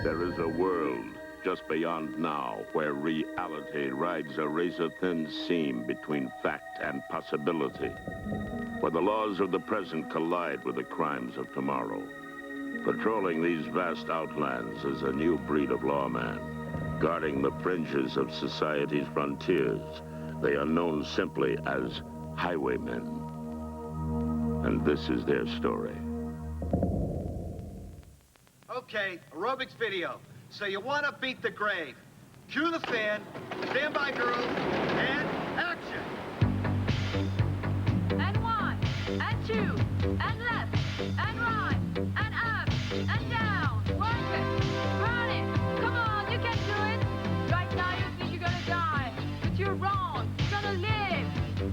There is a world just beyond now where reality rides a razor-thin seam between fact and possibility, where the laws of the present collide with the crimes of tomorrow. Patrolling these vast outlands is a new breed of lawman, guarding the fringes of society's frontiers. They are known simply as Highwaymen. And this is their story. Okay, aerobics video. So you want to beat the grave. Cue the fan, stand by girls, and action! And one, and two, and left, and right, and up, and down. Work it, run it. Come on, you can do it. Right now you think you're gonna die, but you're wrong. You're gonna live.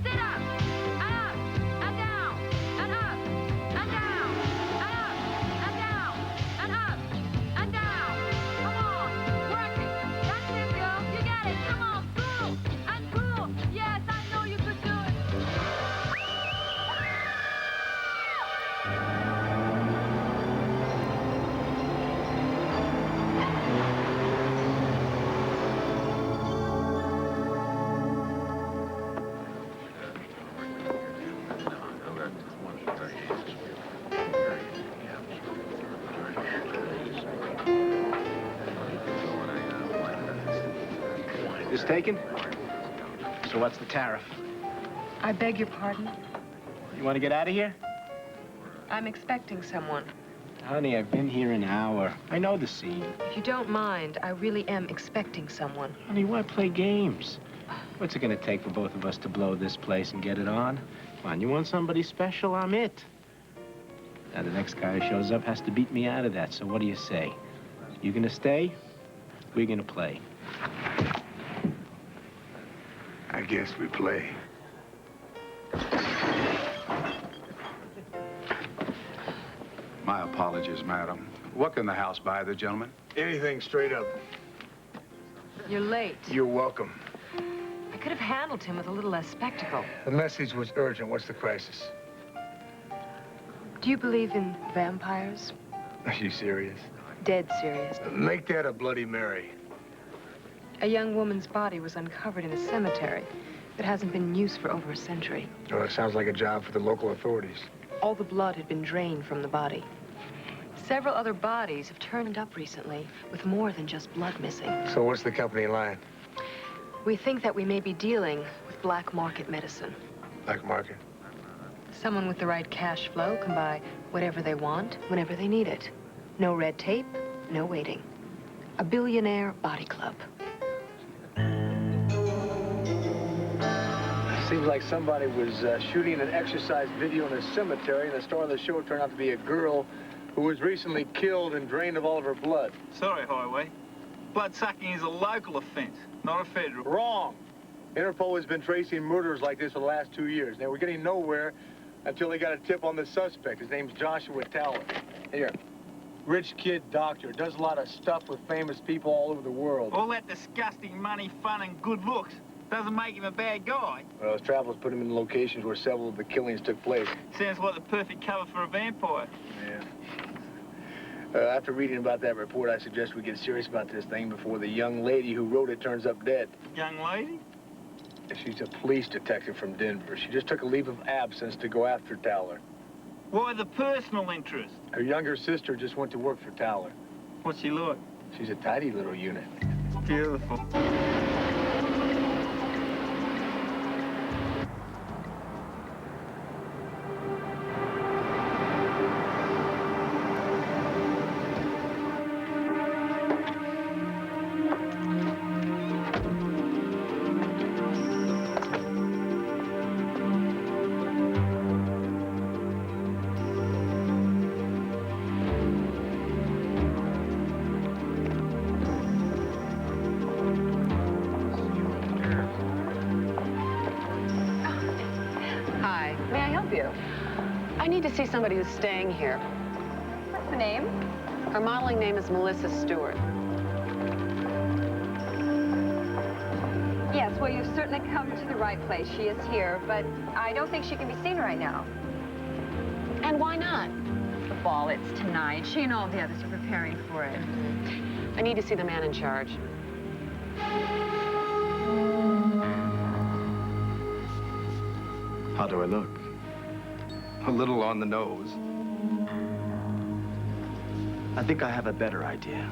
Sit up, and down, and up, and down, and up, and down, and up, and down. Come on, work it. That's it, girl. You get it. Come on, cool and cool. Yes, I know you could do it. This taken? So what's the tariff? I beg your pardon? You want to get out of here? I'm expecting someone. Honey, I've been here an hour. I know the scene. If you don't mind, I really am expecting someone. Honey, why play games? What's it gonna take for both of us to blow this place and get it on? Come on, you want somebody special? I'm it. Now, the next guy who shows up has to beat me out of that, so what do you say? You gonna stay? We're gonna play. I guess we play. My apologies, madam. What can the house buy the gentleman? Anything straight up. You're late. You're welcome. I could have handled him with a little less spectacle. The message was urgent. What's the crisis? Do you believe in vampires? Are you serious? Dead serious. Make that a Bloody Mary. A young woman's body was uncovered in a cemetery that hasn't been in use for over a century. Oh, it sounds like a job for the local authorities. All the blood had been drained from the body. Several other bodies have turned up recently with more than just blood missing. So what's the company line? We think that we may be dealing with black market medicine. Black market? Someone with the right cash flow can buy whatever they want, whenever they need it. No red tape, no waiting. A billionaire body club. Seems like somebody was shooting an exercise video in a cemetery, and the star of the show turned out to be a girl who was recently killed and drained of all of her blood. Sorry, Highway. Blood sucking is a local offense, not a federal. Wrong. Interpol has been tracing murders like this for the last 2 years. They were getting nowhere until they got a tip on the suspect. His name's Joshua Tower. Here. Rich kid doctor. Does a lot of stuff with famous people all over the world. All that disgusting money, fun, and good looks doesn't make him a bad guy. Well, his travels put him in locations where several of the killings took place. Sounds like the perfect cover for a vampire. Yeah. After reading about that report, I suggest we get serious about this thing before the young lady who wrote it turns up dead. Young lady? She's a police detective from Denver. She just took a leave of absence to go after Towler. Why the personal interest? Her younger sister just went to work for Towler. What's she like? She's a tidy little unit. Beautiful. I need to see somebody who's staying here. What's the name? Her modeling name is Melissa Stewart. Yes, well, you've certainly come to the right place. She is here, but I don't think she can be seen right now. And why not? The ball, it's tonight. She and all the others are preparing for it. I need to see the man in charge. How do I look? A little on the nose. I think I have a better idea.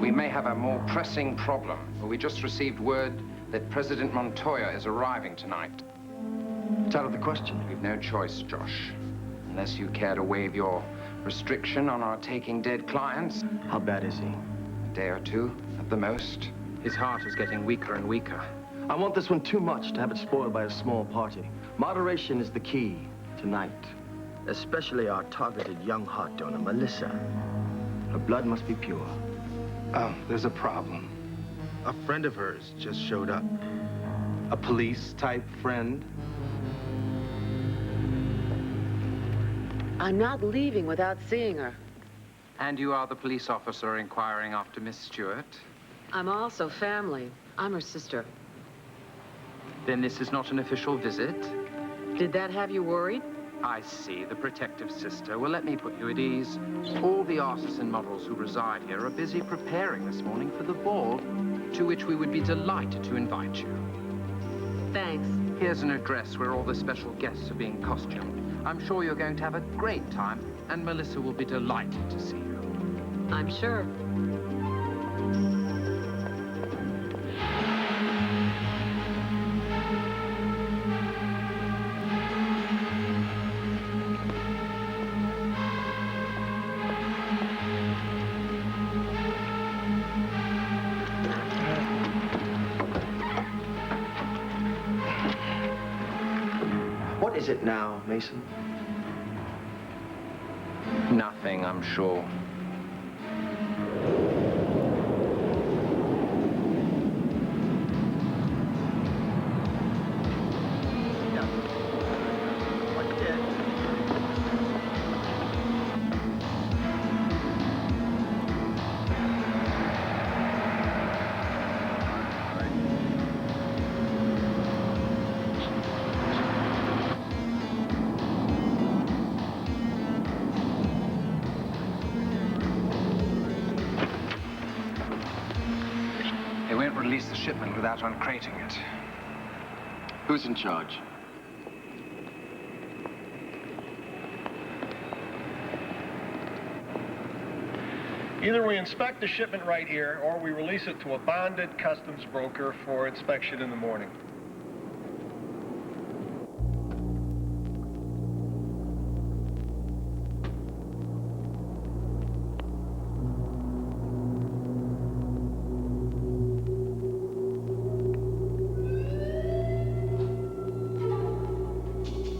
We may have a more pressing problem. We just received word that President Montoya is arriving tonight. It's out of the question. We've no choice, Josh. Unless you care to waive your restriction on our taking dead clients. How bad is he? A day or two, at the most. His heart is getting weaker and weaker. I want this one too much to have it spoiled by a small party. Moderation is the key tonight. Especially our targeted young heart donor, Melissa. Her blood must be pure. Oh, there's a problem. A friend of hers just showed up. A police-type friend. I'm not leaving without seeing her. And you are the police officer inquiring after Miss Stewart? I'm also family. I'm her sister. Then this is not an official visit? Did that have you worried? I see, the protective sister. Well, let me put you at ease. All the artists and models who reside here are busy preparing this morning for the ball, to which we would be delighted to invite you. Thanks. Here's an address where all the special guests are being costumed. I'm sure you're going to have a great time, and Melissa will be delighted to see you. I'm sure. What is it now, Mason? Nothing, I'm sure. They won't release the shipment without uncrating it. Who's in charge? Either we inspect the shipment right here, or we release it to a bonded customs broker for inspection in the morning.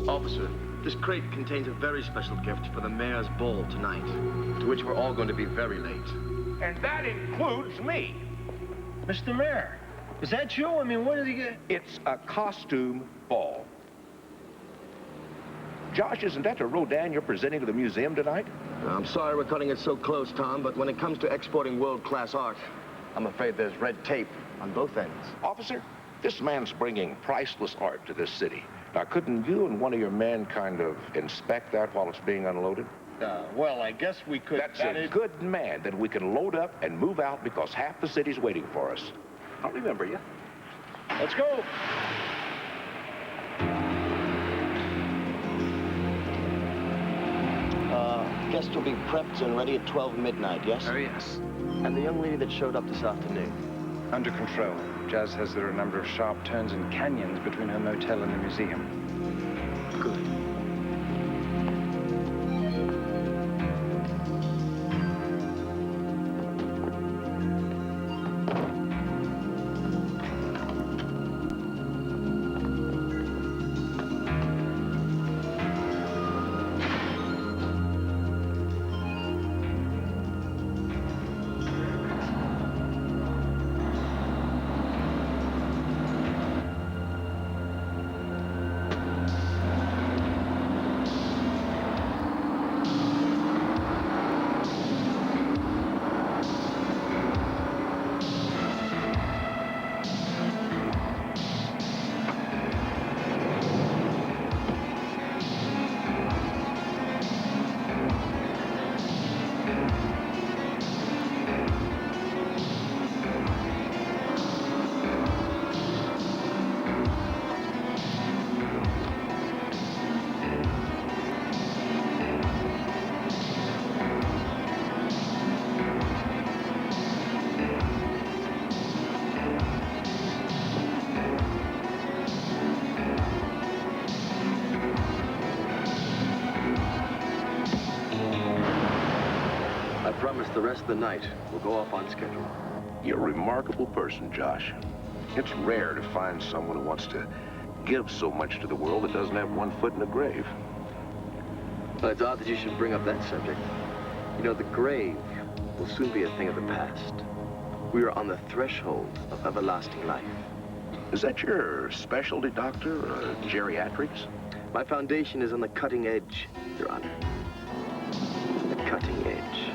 Officer, this crate contains a very special gift for the mayor's ball tonight, to which we're all going to be very late. And that includes me. Mr. Mayor, is that you? I mean, what did he get? It's a costume ball. Josh, isn't that a Rodin you're presenting to the museum tonight? I'm sorry we're cutting it so close, Tom, but when it comes to exporting world-class art, I'm afraid there's red tape on both ends. Officer, this man's bringing priceless art to this city. Now, couldn't you and one of your men kind of inspect that while it's being unloaded? Well, I guess we could... That's a good man that we can load up and move out because half the city's waiting for us. I'll remember you. Let's go. Guests will be prepped and ready at 12 midnight, yes? Oh, yes. And the young lady that showed up this afternoon? Under control. Jazz says there are a number of sharp turns and canyons between her motel and the museum. Good. promise the rest of the night will go off on schedule. You're a remarkable person, Josh. It's rare to find someone who wants to give so much to the world that doesn't have one foot in the grave. Well, it's odd that you should bring up that subject. You know, the grave will soon be a thing of the past. We are on the threshold of everlasting life. Is that your specialty, Doctor, or geriatrics? My foundation is on the cutting edge, Your Honor. The cutting edge.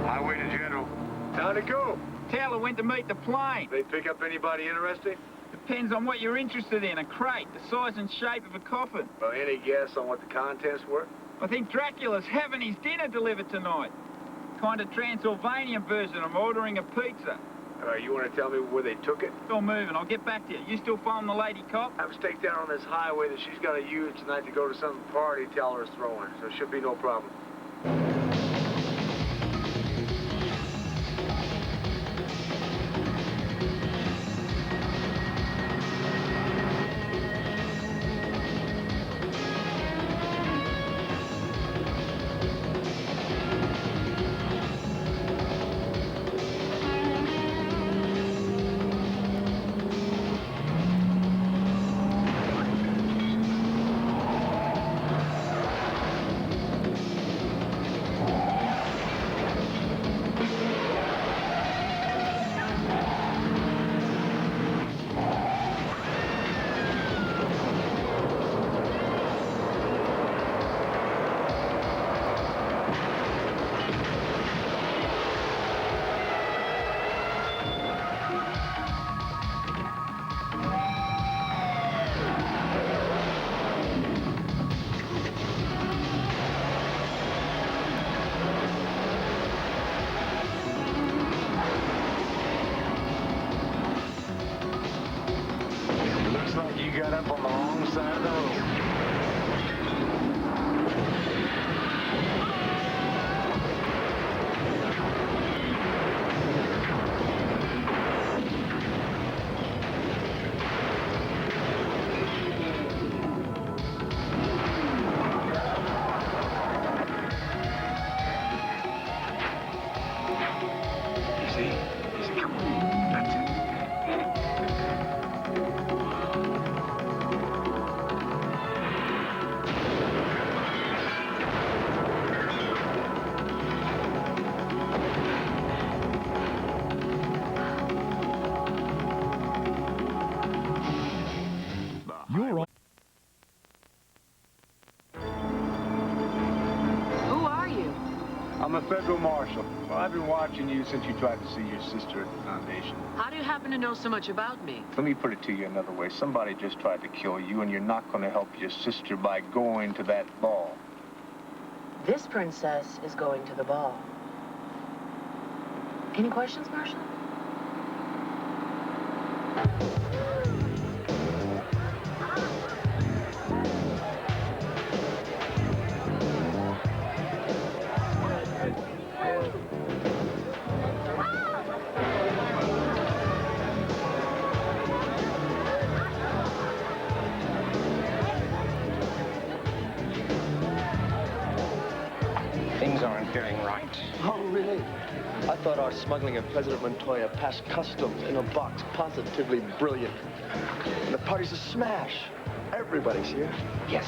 Highway to General. Down to go. Taylor went to meet the plane. They pick up anybody interesting? Depends on what you're interested in. A crate, the size and shape of a coffin. Well, any guess on what the contents were? I think Dracula's having his dinner delivered tonight. Kind of Transylvanian version. I'm ordering a pizza. You want to tell me where they took it? Still moving. I'll get back to you. You still following the lady cop? I have a stake down on this highway that she's going to use tonight to go to some party Teller's throwing, so it should be no problem. got up on the wrong side of the road. I'm a federal marshal. Well, I've been watching you since you tried to see your sister at the foundation. How do you happen to know so much about me? Let me put it to you another way. Somebody just tried to kill you, and you're not going to help your sister by going to that ball. This princess is going to the ball. Any questions, Marshal? Things aren't going right. Oh, really? I thought our smuggling of President Montoya past customs in a box positively brilliant. And the party's a smash. Everybody's here. Yes.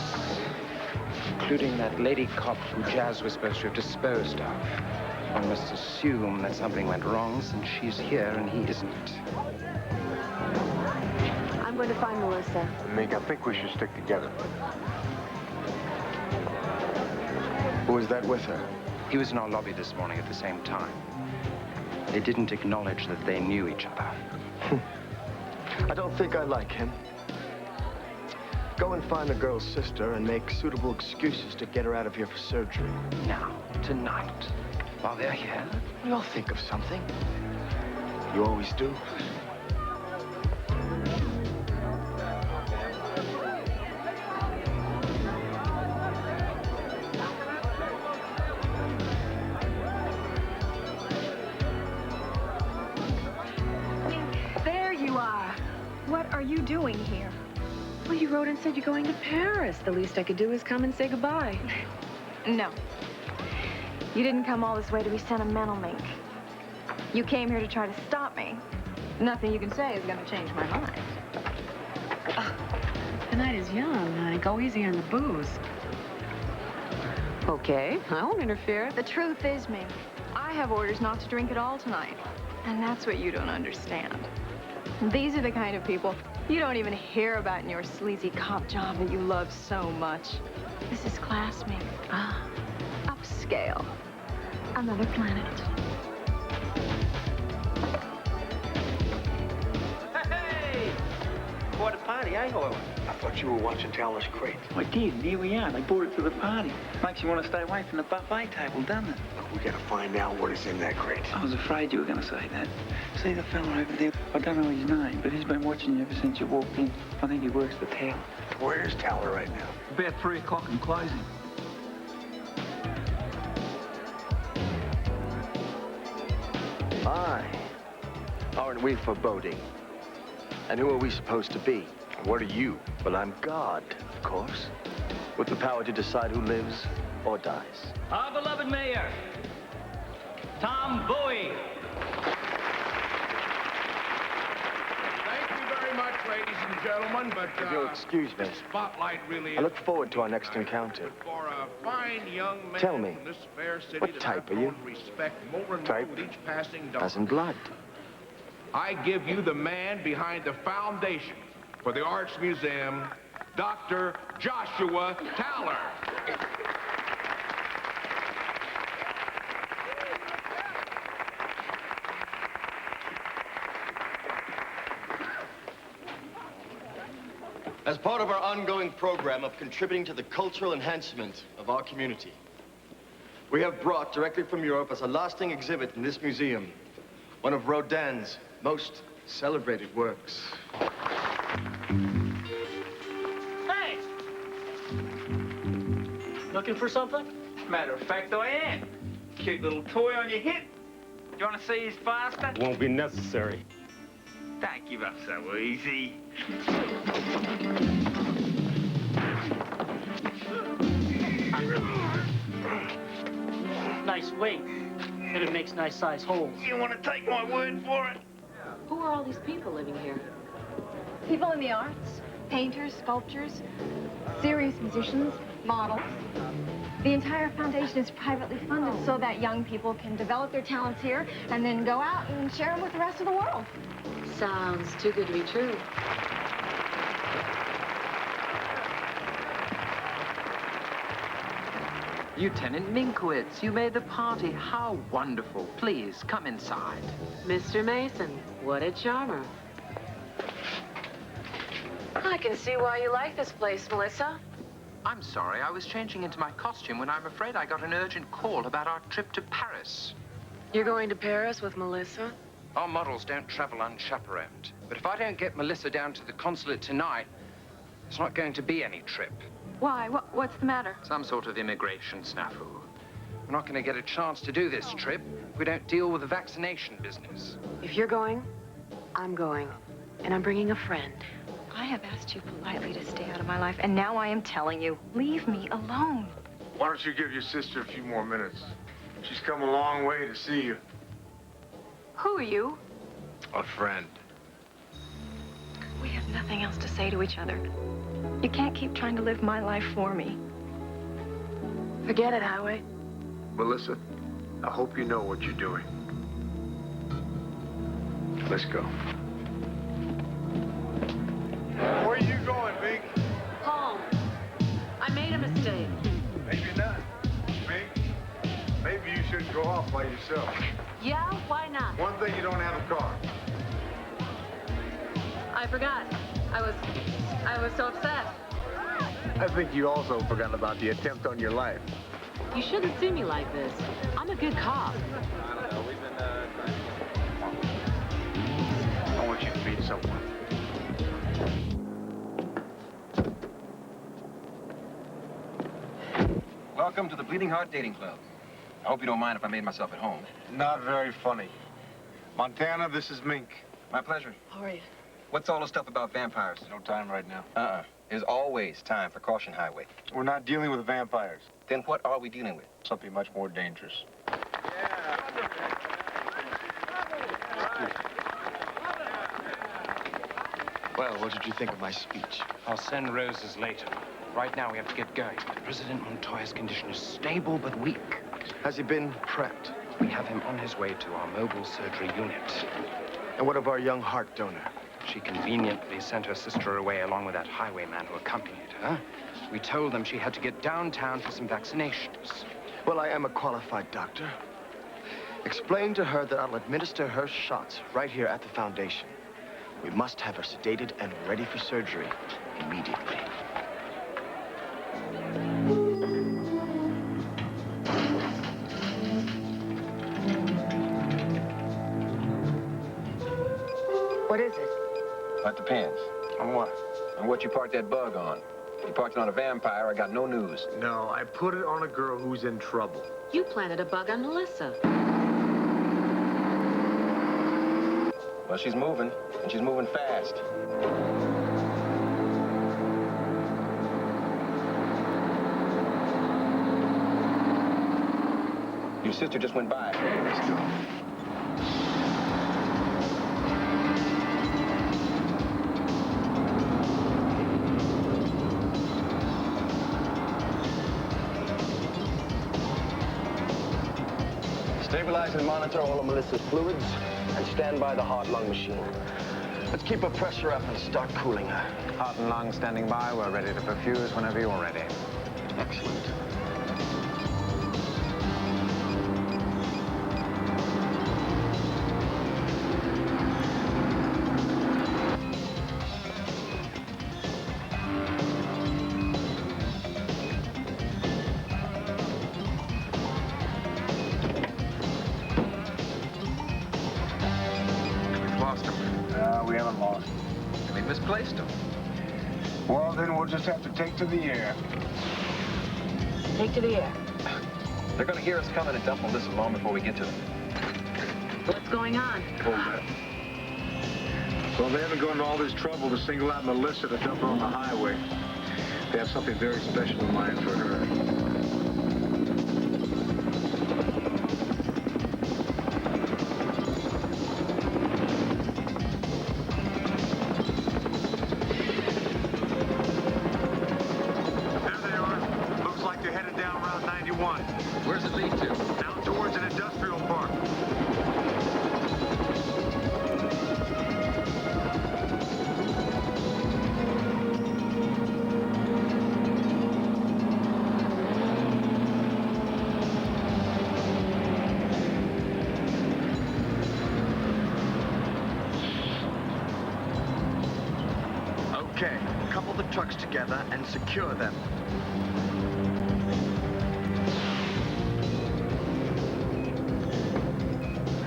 Including that lady cop who Jazz was supposed to have disposed of. One must assume that something went wrong since she's here and he isn't. I'm going to find Melissa. Mink, I think we should stick together. Who was that with her? He was in our lobby this morning at the same time. They didn't acknowledge that they knew each other. I don't think I like him. Go and find the girl's sister and make suitable excuses to get her out of here for surgery. Now, tonight, while they're here, We'll think of something. You always do. doing here? Well, you wrote and said you're going to Paris. The least I could do is come and say goodbye. No. You didn't come all this way to be sentimental, Mink. You came here to try to stop me. Nothing you can say is going to change my mind. The night is young, honey. Go easy on the booze. Okay, I won't interfere. The truth is, Mink, I have orders not to drink at all tonight. And that's what you don't understand. These are the kind of people you don't even hear about in your sleazy cop job that you love so much. This is class, Mink. Upscale. Another planet. Hey! What a party, eh, Highwayman? I thought you were watching Taller's crate. I did, and here we are. They brought it to the party. Makes you want to stay away from the buffet table, doesn't it? Look, we gotta find out what is in that crate. I was afraid you were going to say that. See the fella over there? I don't know his name, but he's been watching you ever since you walked in. I think he works the tower. Where's Taller right now? About 3 o'clock and closing. Aye. Aren't we foreboding? And who are we supposed to be? What are you? Well, I'm God, of course, with the power to decide who lives or dies. Our beloved mayor, Tom Bowie. Thank you very much, ladies and gentlemen, but If you'll excuse me, spotlight really I look forward to our next encounter. for a fine young man Tell me, from this fair city what that type I've are you? grown to respect more and Type? more with each passing dollar. As in blood. I give you the man behind the foundation for the Arts Museum, Dr. Joshua Taller. As part of our ongoing program of contributing to the cultural enhancement of our community, we have brought directly from Europe as a lasting exhibit in this museum one of Rodin's most celebrated works. Hey! Looking for something? Matter of fact, I am. Cute little toy on your hip. Do you want to see he's faster? Won't be necessary. Don't give up so easy. Nice weight. And it makes nice size holes. You want to take my word for it? Who are all these people living here? People in the arts, painters, sculptors, serious musicians, models. The entire foundation is privately funded so that young people can develop their talents here and then go out and share them with the rest of the world. Sounds too good to be true. Lieutenant Minkwitz, you made the party. How wonderful. Please, come inside. Mr. Mason, what a charmer. I can see why you like this place, Melissa. I'm sorry, I was changing into my costume when I'm afraid I got an urgent call about our trip to Paris. You're going to Paris with Melissa? Our models don't travel unchaperoned. But if I don't get Melissa down to the consulate tonight, there's not going to be any trip. Why? What's the matter? Some sort of immigration snafu. We're not going to get a chance to do this trip if we don't deal with the vaccination business. If you're going, I'm going. And I'm bringing a friend. I have asked you politely to stay out of my life, and now I am telling you, leave me alone. Why don't you give your sister a few more minutes? She's come a long way to see you. Who are you? A friend. We have nothing else to say to each other. You can't keep trying to live my life for me. Forget it, Highway. Melissa, I hope you know what you're doing. Let's go. Where are you going, Bink? Home. I made a mistake. Maybe not. Maybe you shouldn't go off by yourself. Yeah, why not? One thing, you don't have a car. I forgot. I was so upset. I think you also forgot about the attempt on your life. You shouldn't see me like this. I'm a good cop. I don't know. We've been I want you to meet someone. Welcome to the Bleeding Heart Dating Club. I hope you don't mind if I made myself at home. Not very funny. Montana, this is Mink. My pleasure. How are you? What's all the stuff about vampires? No time right now. There's always time for Caution Highway. We're not dealing with vampires. Then what are we dealing with? Something much more dangerous. Well, what did you think of my speech? I'll send roses later. Right now, we have to get going. President Montoya's condition is stable but weak. Has he been prepped? We have him on his way to our mobile surgery unit. And what of our young heart donor? She conveniently sent her sister away along with that highwayman who accompanied her. We told them she had to get downtown for some vaccinations. Well, I am a qualified doctor. Explain to her that I'll administer her shots right here at the foundation. We must have her sedated and ready for surgery immediately. What is it? That depends. On what? On what you parked that bug on. If you parked it on a vampire, I got no news. No, I put it on a girl who's in trouble. You planted a bug on Melissa. Well, she's moving, and she's moving fast. Your sister just went by. Let's go. Stabilize and monitor all of Melissa's fluids and stand by the heart-lung machine. Let's keep her pressure up and start cooling her. Heart and lung standing by. We're ready to perfuse whenever you're ready. Excellent. We haven't lost him. We misplaced him. Well, then we'll just have to take to the air. Take to the air. They're gonna hear us coming and dump Melissa long before we get to them. What's going on? Hold that. Well, they haven't gone to all this trouble to single out Melissa to dump her on the highway. They have something very special in mind for her. Where's it lead to? Down towards an industrial park. Okay, couple the trucks together and secure them.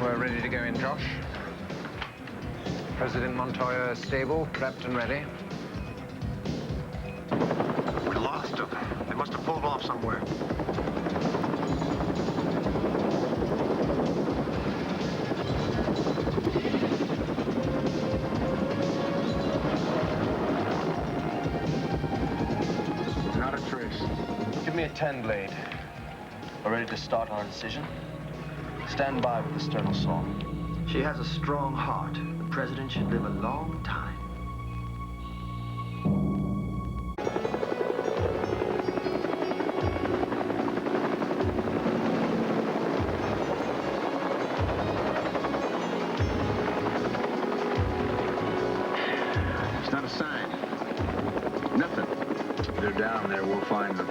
We're ready to go in, Josh. President Montoya is stable, prepped and ready. We lost them. They must have pulled off somewhere. Not a trace. Give me a 10 blade. We're ready to start our incision. Stand by with the sternal saw. She has a strong heart. The president should live a long time. It's not a sign. Nothing. They're down there. We'll find them.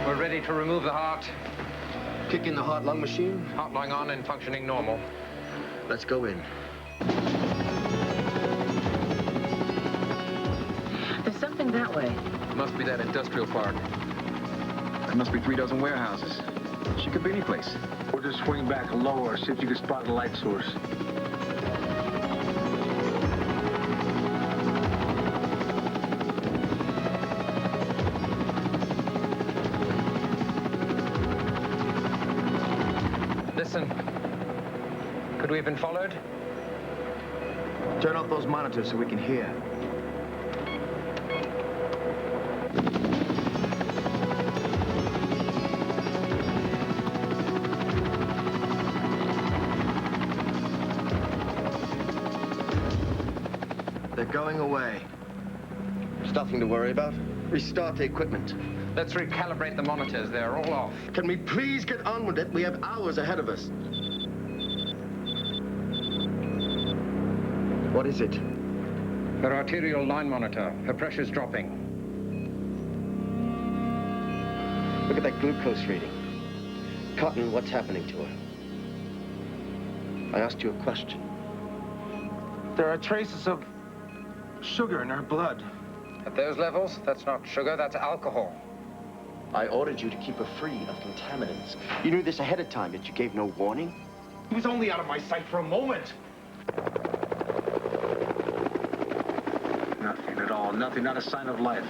We're ready to remove the heart. Kick in the heart-lung machine. Heart lung on and functioning normal. Let's go in. There's something that way. Must be that industrial park. There must be 3 dozen warehouses. She could be any place. We'll just swing back lower, see if you can spot a light source. Listen. Could we have been followed? Turn off those monitors so we can hear. They're going away. There's nothing to worry about. Restart the equipment. Let's recalibrate the monitors. They're all off. Can we please get on with it? We have hours ahead of us. What is it? Her arterial line monitor. Her pressure's dropping. Look at that glucose reading. Cotton, what's happening to her? I asked you a question. There are traces of sugar in her blood. At those levels, that's not sugar, that's alcohol. I ordered you to keep her free of contaminants. You knew this ahead of time, yet you gave no warning? He was only out of my sight for a moment. Nothing at all. Nothing, not a sign of life.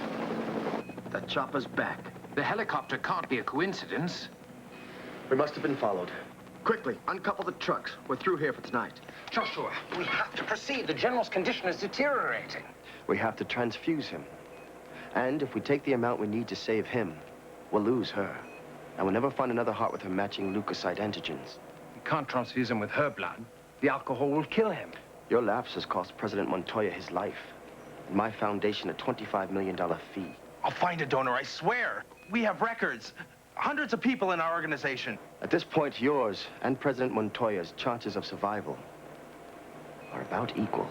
The chopper's back. The helicopter can't be a coincidence. We must have been followed. Quickly, uncouple the trucks. We're through here for tonight. Joshua, we have to proceed. The General's condition is deteriorating. We have to transfuse him. And if we take the amount we need to save him, we'll lose her. And we'll never find another heart with her matching leukocyte antigens. We can't transfuse him with her blood. The alcohol will kill him. Your lapse has cost President Montoya his life. And my foundation a $25 million fee. I'll find a donor, I swear. We have records. Hundreds of people in our organization. At this point, yours and President Montoya's chances of survival are about equal.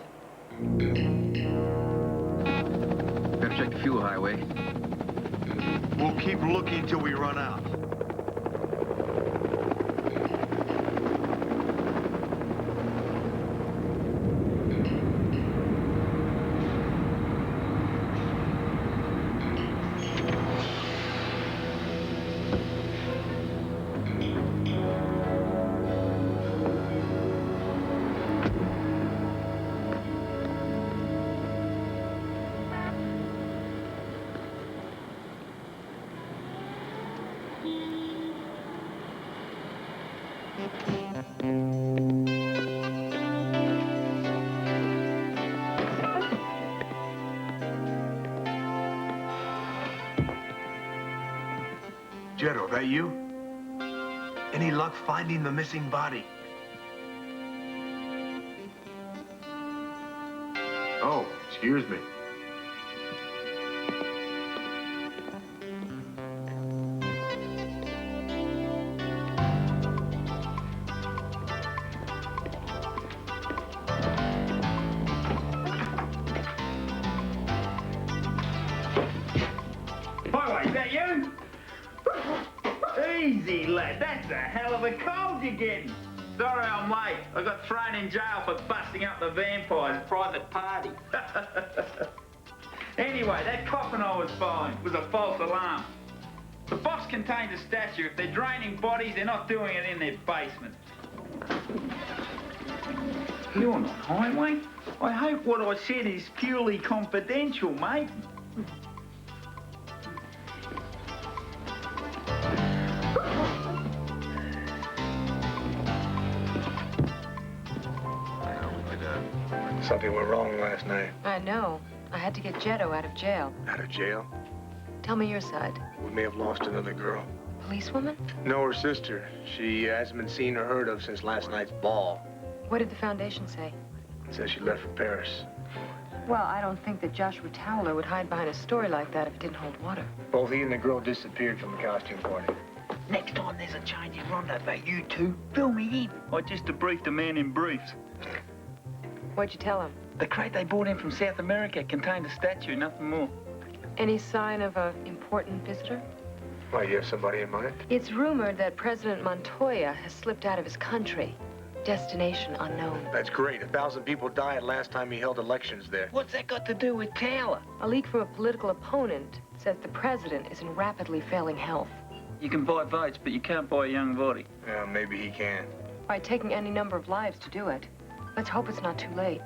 Better check the fuel highway. We'll keep looking till we run out. Jetto, that you? Any luck finding the missing body? Oh, excuse me. Highway, is that you? Easy, lad. That's a hell of a cold you're getting. Sorry I'm late. I got thrown in jail for busting up the vampire's private party. Anyway, that coffin I was following was a false alarm. The box contains a statue. If they're draining bodies, they're not doing it in their basement. You're not Highway. I hope what I said is purely confidential, mate. Something went wrong last night. I know. I had to get Jetto out of jail. Out of jail? Tell me your side. We may have lost another girl. Policewoman? No, her sister. She hasn't been seen or heard of since last night's ball. What did the foundation say? It says she left for Paris. Well, I don't think that Joshua Towler would hide behind a story like that if it didn't hold water. Both he and the girl disappeared from the costume party. Next time there's a change in rendezvous, you two, fill me in. I just debriefed a man in briefs. What'd you tell him? The crate they brought in from South America contained a statue, nothing more. Any sign of an important visitor? Why, you have somebody in mind? It's rumored that President Montoya has slipped out of his country. Destination unknown. That's great. 1,000 people died last time he held elections there. What's that got to do with Towler? A leak from a political opponent says the president is in rapidly failing health. You can buy votes, but you can't buy a young body. Yeah, maybe he can. By taking any number of lives to do it. Let's hope it's not too late.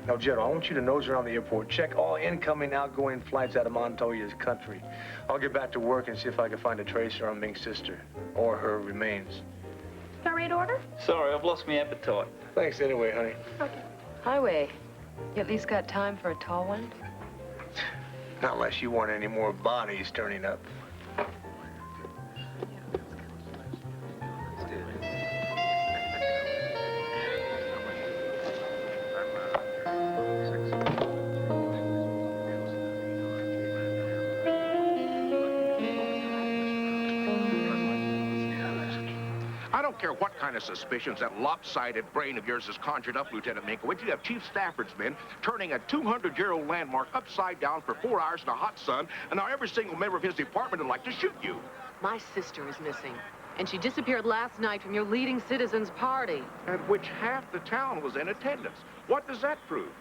Now, Jetto, I want you to nose around the airport. Check all incoming, outgoing flights out of Montoya's country. I'll get back to work and see if I can find a tracer on Mink's sister or her remains. Got ready to order? Sorry, I've lost my appetite. Thanks anyway, honey. Okay. Highway, you at least got time for a tall one? Not unless you want any more bodies turning up. I don't care what kind of suspicions that lopsided brain of yours has conjured up, Lieutenant Minkowitz. You have Chief Stafford's men turning a 200-year-old landmark upside down for 4 hours in a hot sun, and now every single member of his department would like to shoot you. My sister is missing, and she disappeared last night from your leading citizens' party. At which half the town was in attendance. What does that prove?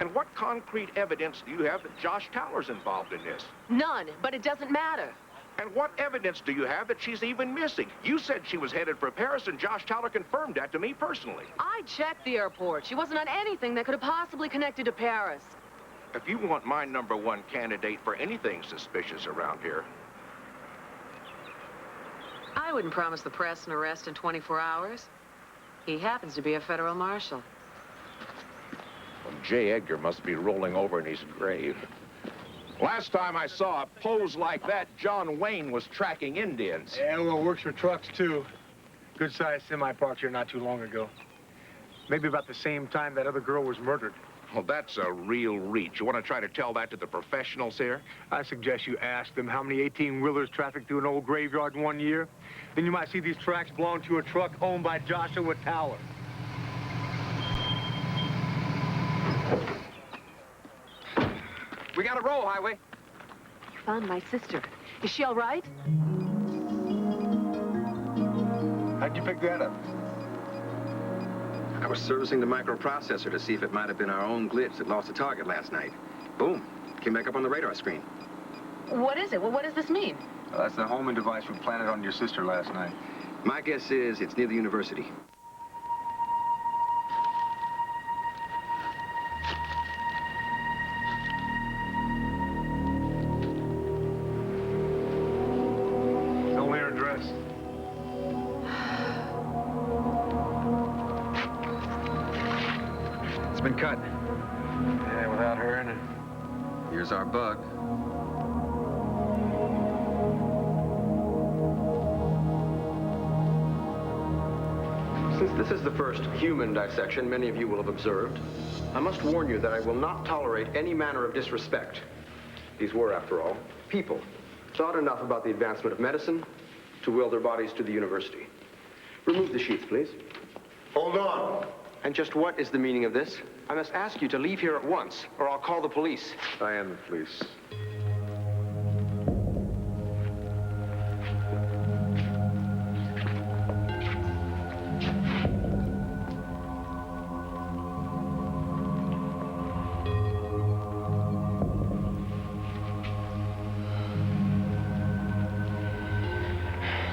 And what concrete evidence do you have that Josh Towler's involved in this? None, but it doesn't matter. And what evidence do you have that she's even missing? You said she was headed for Paris, and Josh Towler confirmed that to me personally. I checked the airport. She wasn't on anything that could have possibly connected to Paris. If you want my #1 candidate for anything suspicious around here, I wouldn't promise the press an arrest in 24 hours. He happens to be a federal marshal. well, J. Edgar must be rolling over in his grave. Last time I saw a pose like that, John Wayne was tracking Indians. Yeah, well, it works for trucks, too. Good-sized semi parked here not too long ago. Maybe about the same time that other girl was murdered. Well, that's a real reach. You want to try to tell that to the professionals here? I suggest you ask them how many 18-wheelers trafficked through an old graveyard in 1 year. Then you might see these tracks belong to a truck owned by Joshua Towler. We got to roll, Highway. You found my sister. Is she all right? How'd you pick that up? I was servicing the microprocessor to see if it might have been our own glitch that lost the target last night. Boom. Came back up on the radar screen. What is it? Well, what does this mean? Well, that's the homing device we planted on your sister last night. My guess is it's near the university. Only her dress. It's been cut. Yeah, without her in it. Here's our bug. Since this is the first human dissection many of you will have observed, I must warn you that I will not tolerate any manner of disrespect. These were, after all, people, thought enough about the advancement of medicine to will their bodies to the university. Remove the sheets, please. Hold on. And just what is the meaning of this? I must ask you to leave here at once, or I'll call the police. I am the police.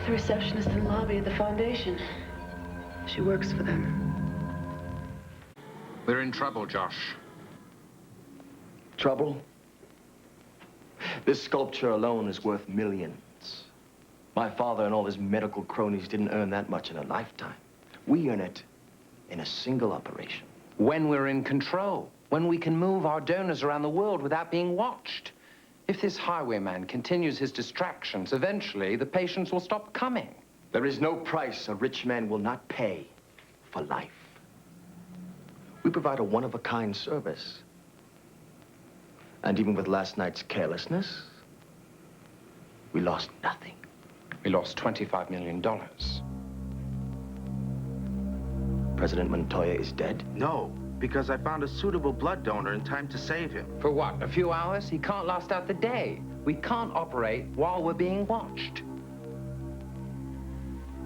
The receptionist in the lobby at the foundation. She works for them. We're in trouble, Josh. Trouble? This sculpture alone is worth millions. My father and all his medical cronies didn't earn that much in a lifetime. We earn it in a single operation. When we're in control, when we can move our donors around the world without being watched. If this highwayman continues his distractions, eventually the patients will stop coming. There is no price a rich man will not pay for life. We provide a one-of-a-kind service. And even with last night's carelessness, we lost nothing. We lost $25 million. President Montoya is dead? No, because I found a suitable blood donor in time to save him. For what, a few hours? He can't last out the day. We can't operate while we're being watched.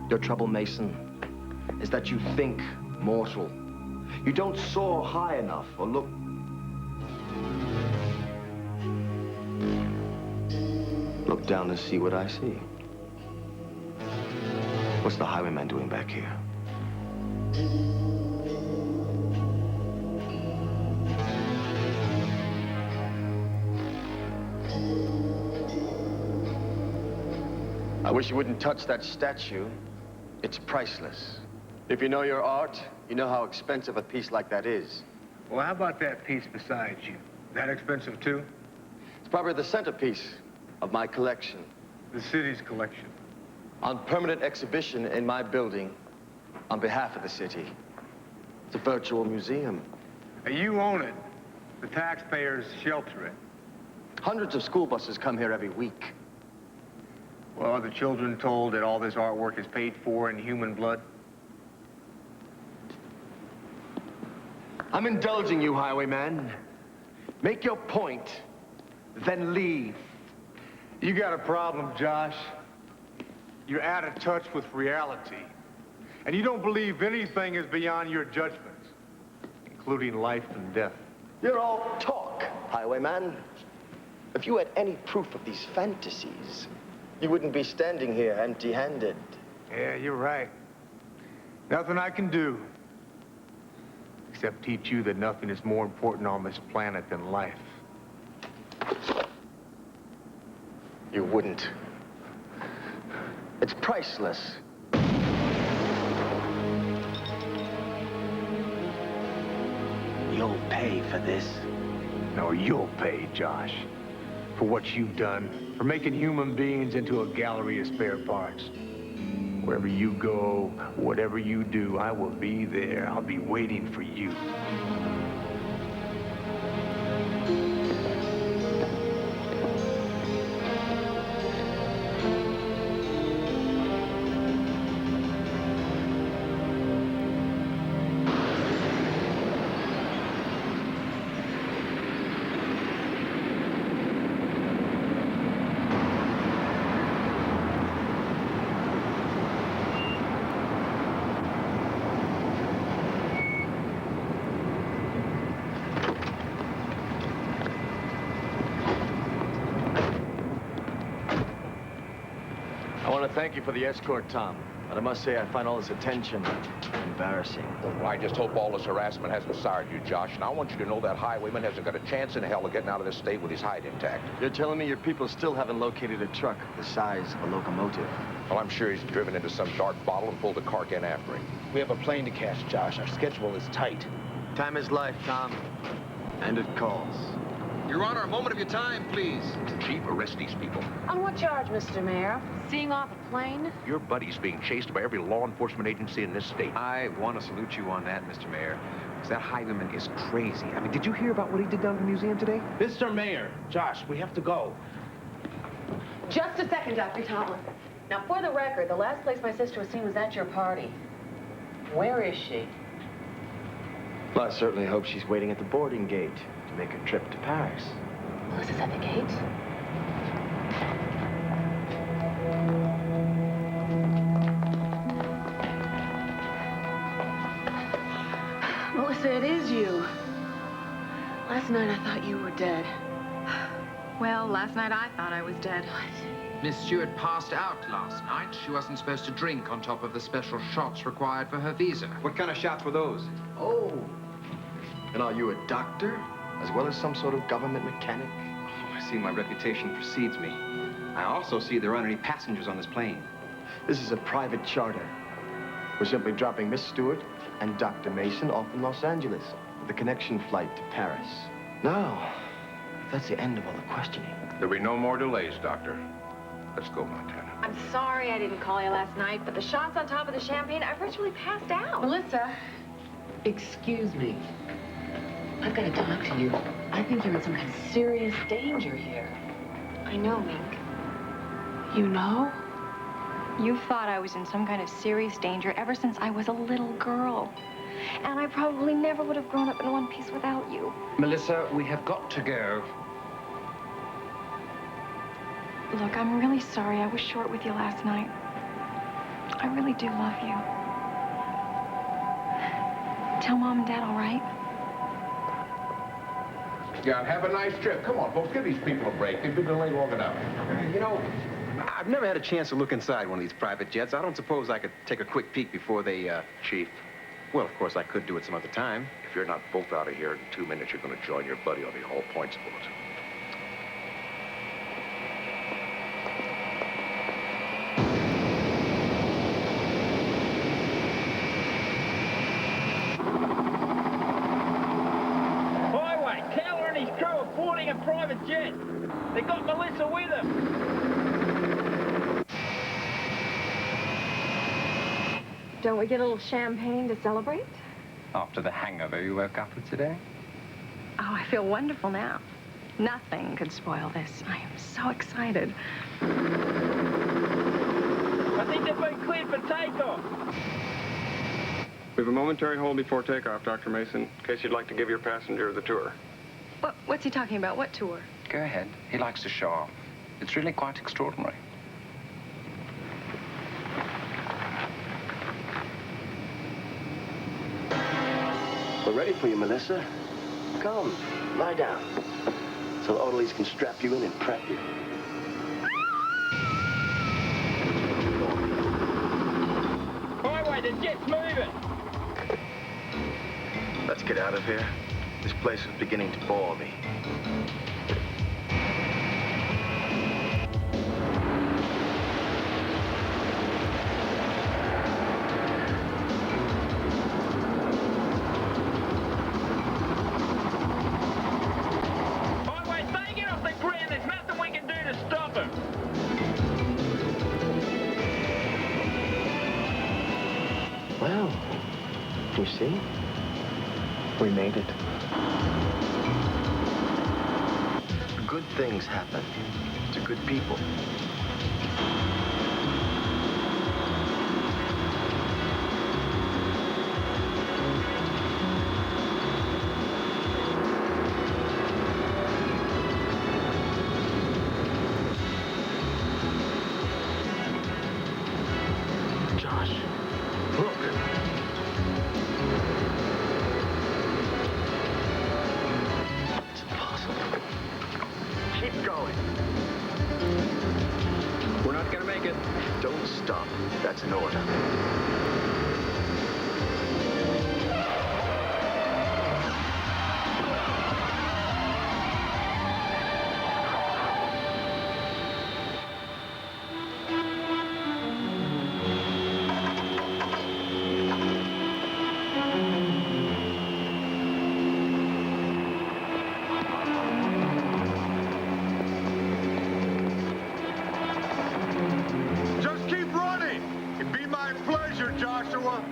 Your trouble, Mason, is that you think mortal. You don't soar high enough or look... Look down and see what I see. What's the highwayman doing back here? I wish you wouldn't touch that statue. It's priceless. If you know your art, you know how expensive a piece like that is. Well, how about that piece beside you? That expensive, too? It's probably the centerpiece of my collection. The city's collection. On permanent exhibition in my building on behalf of the city. It's a virtual museum. You own it. The taxpayers shelter it. Hundreds of school buses come here every week. Well, are the children told that all this artwork is paid for in human blood? I'm indulging you, Highwayman. Make your point, then leave. You got a problem, Josh. You're out of touch with reality. And you don't believe anything is beyond your judgment, including life and death. You're all talk, Highwayman. If you had any proof of these fantasies, you wouldn't be standing here empty-handed. Yeah, you're right. Nothing I can do except teach you that nothing is more important on this planet than life. You wouldn't. It's priceless. You'll pay for this. No, you'll pay, Josh. For what you've done, for making human beings into a gallery of spare parts. Wherever you go, whatever you do, I will be there. I'll be waiting for you. Thank you for the escort, Tom. But I must say, I find all this attention embarrassing. Well, I just hope all this harassment hasn't soured you, Josh. And I want you to know that Highwayman hasn't got a chance in hell of getting out of this state with his hide intact. You're telling me your people still haven't located a truck the size of a locomotive? Well, I'm sure he's driven into some dark bottle and pulled a cart in after him. We have a plane to catch, Josh. Our schedule is tight. Time is life, Tom. And it calls. Your Honor, a moment of your time, please. Chief, arrest these people. On what charge, Mr. Mayor? Seeing off a plane? Your buddy's being chased by every law enforcement agency in this state. I want to salute you on that, Mr. Mayor. Because that Highwayman is crazy. I mean, did you hear about what he did down at the museum today? Mr. Mayor, Josh, we have to go. Just a second, Dr. Tomlin. Now, for the record, the last place my sister was seen was at your party. Where is she? Well, I certainly hope she's waiting at the boarding gate to make her trip to Paris. Melissa's at the gate? Melissa, it is you. Last night I thought you were dead. Well, last night I thought I was dead. Miss Stewart passed out last night. She wasn't supposed to drink on top of the special shots required for her visa. What kind of shots were those? Oh. And are you a doctor, as well as some sort of government mechanic? Oh, I see my reputation precedes me. I also see there aren't any passengers on this plane. This is a private charter. We're simply dropping Miss Stewart and Dr. Mason off in Los Angeles with a connection flight to Paris. Now, that's the end of all the questioning. There'll be no more delays, Doctor. Let's go, Montana. I'm sorry I didn't call you last night, but the shots on top of the champagne, I virtually passed out. Melissa, excuse me. I've got to talk to you. I think you're in some kind of serious danger here. I know, Mink. You know? You thought I was in some kind of serious danger ever since I was a little girl. And I probably never would have grown up in one piece without you. Melissa, we have got to go. Look, I'm really sorry I was short with you last night. I really do love you. Tell Mom and Dad all right? Yeah, and have a nice trip. Come on, folks, give these people a break. They've been delayed long enough. You know, I've never had a chance to look inside one of these private jets. I don't suppose I could take a quick peek before they, Chief. Well, of course, I could do it some other time. If you're not both out of here in 2 minutes, you're going to join your buddy on the All Points bulletin. crew are boarding a private jet. They got Melissa with them. Don't we get a little champagne to celebrate? After the hangover you woke up with today? Oh, I feel wonderful now. Nothing could spoil this. I am so excited. I think they've been cleared for takeoff. We have a momentary hold before takeoff, Dr. Mason, in case you'd like to give your passenger the tour. What's he talking about? What tour? Go ahead. He likes to show off. It's really quite extraordinary. We're ready for you, Melissa. Come, lie down. So the orderlies can strap you in and prep you. Highway, the jet's moving. Let's get out of here. This place is beginning to bore me. Highway, they get off the ground. There's nothing we can do to stop them. Well, you see? We made it. Good things happen to good people. Josh, look. Keep going. We're not gonna make it. Don't stop. That's an order. Just keep running. It'd be my pleasure, Joshua.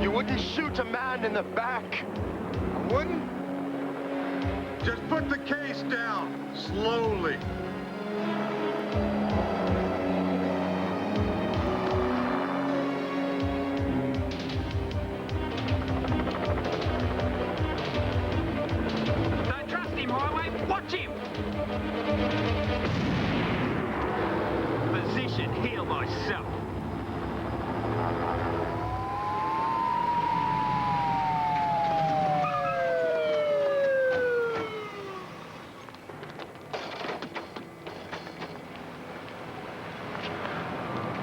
You wouldn't shoot a man in the back. Wouldn't? Just put the case down, slowly. Don't trust him, Highway. Watch him. Position, heal myself.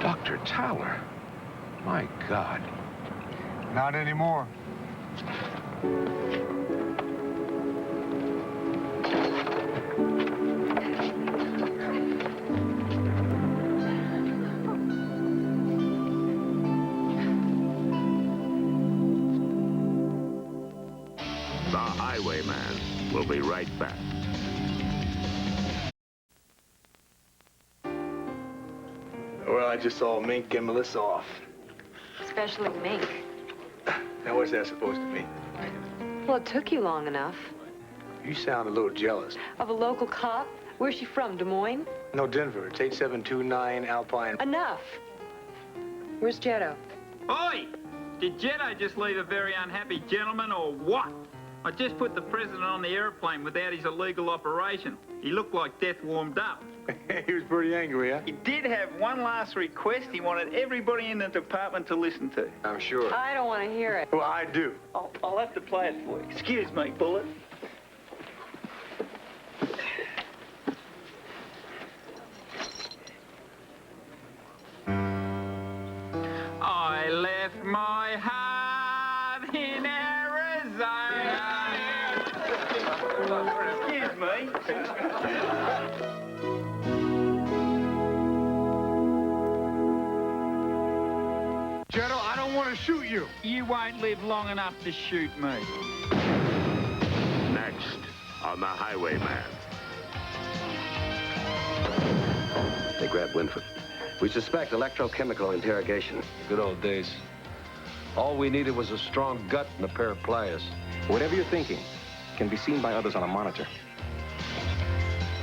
Dr. Towler. My God. Not anymore. The Highwayman will be right back. Well, I just saw Mink and Melissa off. Especially Mink. Now, what's that supposed to mean? Well, it took you long enough. You sound a little jealous. Of a local cop? Where's she from, Des Moines? No, Denver. It's 8729 Alpine. Enough. Where's Jetto? Oi! Did Jetto just leave a very unhappy gentleman or what? I just put the president on the airplane without his illegal operation. He looked like death warmed up. He was pretty angry, huh? He did have one last request he wanted everybody in the department to listen to. I'm sure. I don't want to hear it. Well, I do. I'll have to play it for you. Excuse me, Bullet. I left my heart in Arizona. Excuse me. Jetto, I don't want to shoot you. You won't live long enough to shoot me. on The Highwayman. They grabbed Winford. We suspect electrochemical interrogation. Good old days. All we needed was a strong gut and a pair of pliers. Whatever you're thinking can be seen by others on a monitor.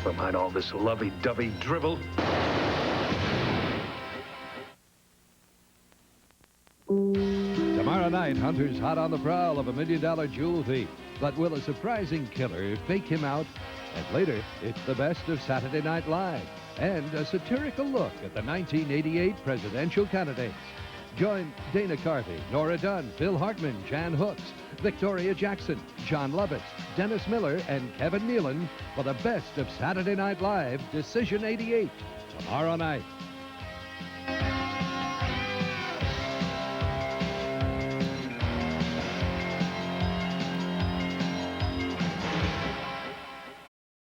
Behind all this lovey-dovey dribble. Tomorrow night, hunters hot on the prowl of a $1 million jewel thief. But will a surprising killer fake him out? And later, it's the best of Saturday Night Live and a satirical look at the 1988 presidential candidates. Join Dana Carvey, Nora Dunn, Phil Hartman, Jan Hooks, Victoria Jackson, John Lovitz, Dennis Miller, and Kevin Nealon for the best of Saturday Night Live Decision 88 tomorrow night.